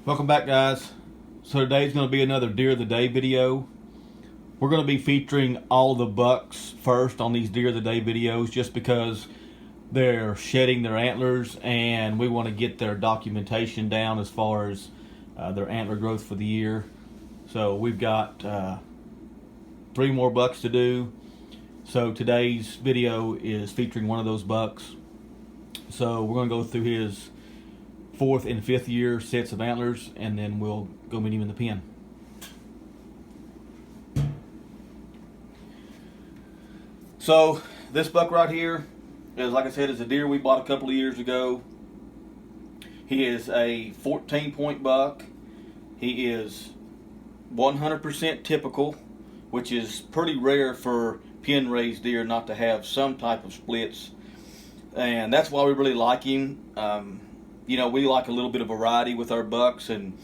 Welcome back, guys. So today's going to be another Deer of the Day video. We're going to be featuring all the bucks first on these Deer of the Day videos just because they're shedding their antlers and we want to get their documentation down as far as their antler growth for the year. So we've got 3 more bucks to do. So today's video is featuring one of those bucks. So we're going to go through his 4th and 5th year sets of antlers, and then we'll go meet him in the pen. So this buck right here is, like I said, is a deer we bought a couple of years ago. He is a 14-point buck. He is 100% typical, which is pretty rare for pen raised deer not to have some type of splits, and that's why we really like him. You know, we like a little bit of variety with our bucks, and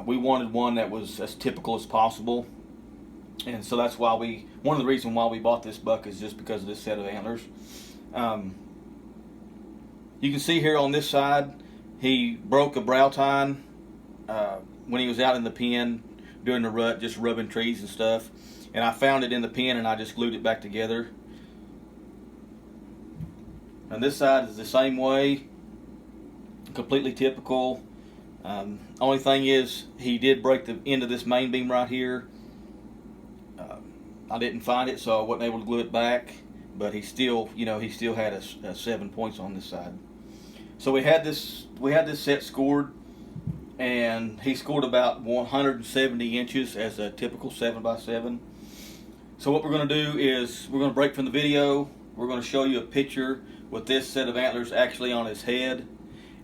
we wanted one that was as typical as possible. And so that's why one of the reasons why we bought this buck is just because of this set of antlers. You can see here on this side, he broke a brow tine when he was out in the pen during the rut, just rubbing trees and stuff. And I found it in the pen and I just glued it back together. And this side is the same way. Completely typical. Only thing is, he did break the end of this main beam right here. I didn't find it, so I wasn't able to glue it back. But he still, he still had a 7 points on this side. So we had this set scored, and he scored about 170 inches as a typical 7x7. So what we're going to do is we're going to break from the video. We're going to show you a picture with this set of antlers actually on his head.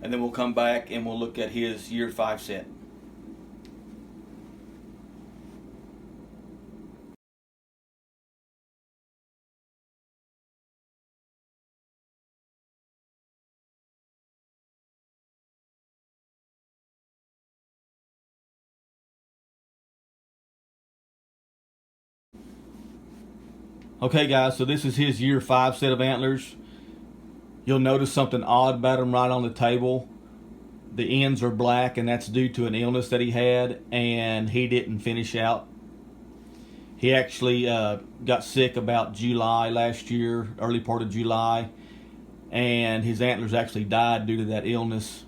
And then we'll come back and we'll look at his year 5 set. Okay, guys, so this is his year 5 set of antlers. You'll notice something odd about them right on the table. The ends are black, and that's due to an illness that he had, and he didn't finish out. He actually got sick about July last year, early part of July, and his antlers actually died due to that illness.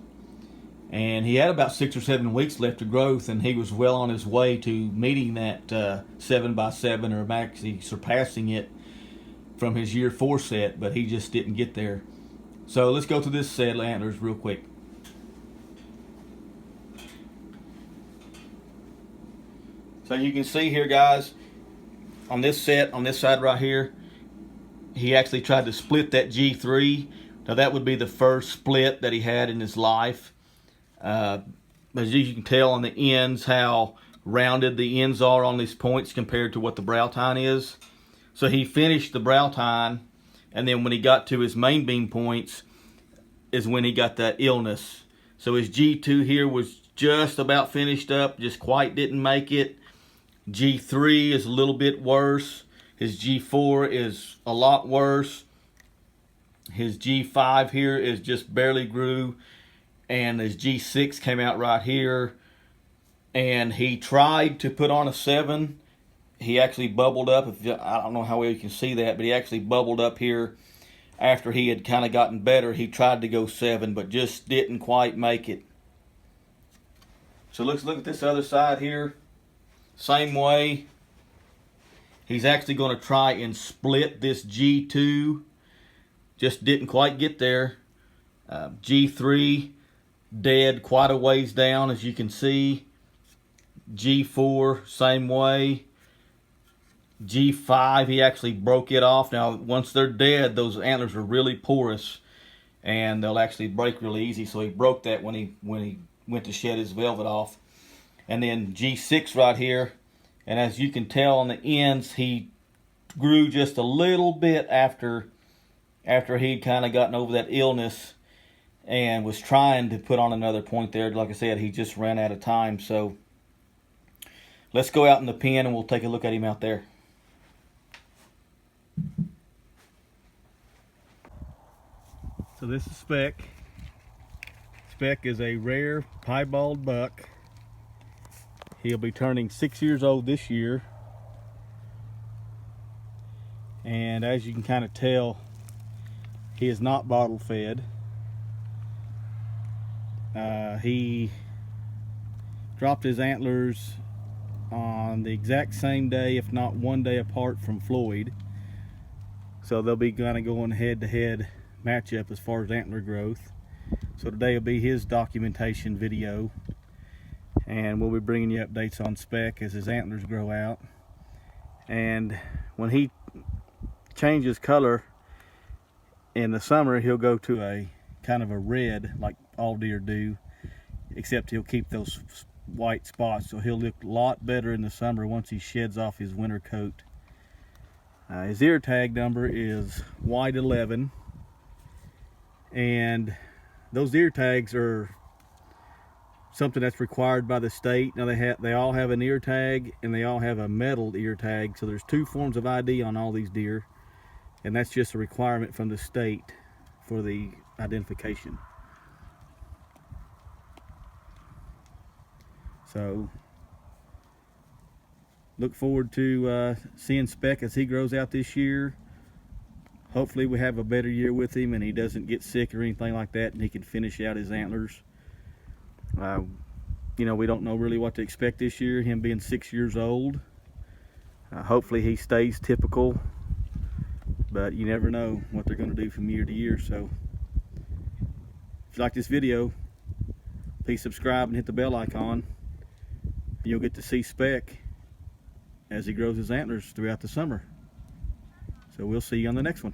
And he had about 6 or 7 weeks left of growth, and he was well on his way to meeting that 7x7, or actually surpassing it from his year 4 set, but he just didn't get there. So let's go through this set of antlers real quick. So you can see here, guys, on this set, on this side right here, he actually tried to split that G3. Now that would be the first split that he had in his life. As you can tell on the ends how rounded the ends are on these points compared to what the brow tine is. So he finished the brow tine, and then when he got to his main beam points is when he got that illness. So his G2 here was just about finished up, just quite didn't make it. G3 is a little bit worse. His G4 is a lot worse. His G5 here is just barely grew. And his G6 came out right here. And he tried to put on a 7. He actually bubbled up. I don't know how well you can see that, but he actually bubbled up here after he had kind of gotten better. He tried to go 7, but just didn't quite make it. So let's look at this other side here. Same way. He's actually going to try and split this G2. Just didn't quite get there. G3 dead quite a ways down, as you can see. G4 same way. G5 he actually broke it off. Now once they're dead, those antlers are really porous and they'll actually break really easy. So he broke that when he went to shed his velvet off. And then G6 right here, and as you can tell on the ends, he grew just a little bit after he'd kind of gotten over that illness and was trying to put on another point there. Like I said, he just ran out of time. So let's go out in the pen and we'll take a look at him out there. So this is Speck. Speck is a rare piebald buck. He'll be turning 6 years old this year. And as you can kind of tell, he is not bottle fed. He dropped his antlers on the exact same day, if not one day apart from Floyd. So they'll be kind of going head-to-head matchup as far as antler growth. So today will be his documentation video, and we'll be bringing you updates on Speck as his antlers grow out. And when he changes color in the summer, he'll go to a kind of a red, like all deer do, except he'll keep those white spots, so he'll look a lot better in the summer once he sheds off his winter coat. His ear tag number is white 11, and those ear tags are something that's required by the state. Now they all have an ear tag, and they all have a metal ear tag, so there's 2 forms of ID on all these deer, and that's just a requirement from the state for the identification. So look forward to seeing Speck as he grows out this year. Hopefully we have a better year with him and he doesn't get sick or anything like that, and he can finish out his antlers. You know, we don't know really what to expect this year, him being 6 years old. Hopefully he stays typical, but you never know what they're going to do from year to year. So if you like this video, please subscribe and hit the bell icon. You'll get to see Speck as he grows his antlers throughout the summer. So we'll see you on the next one.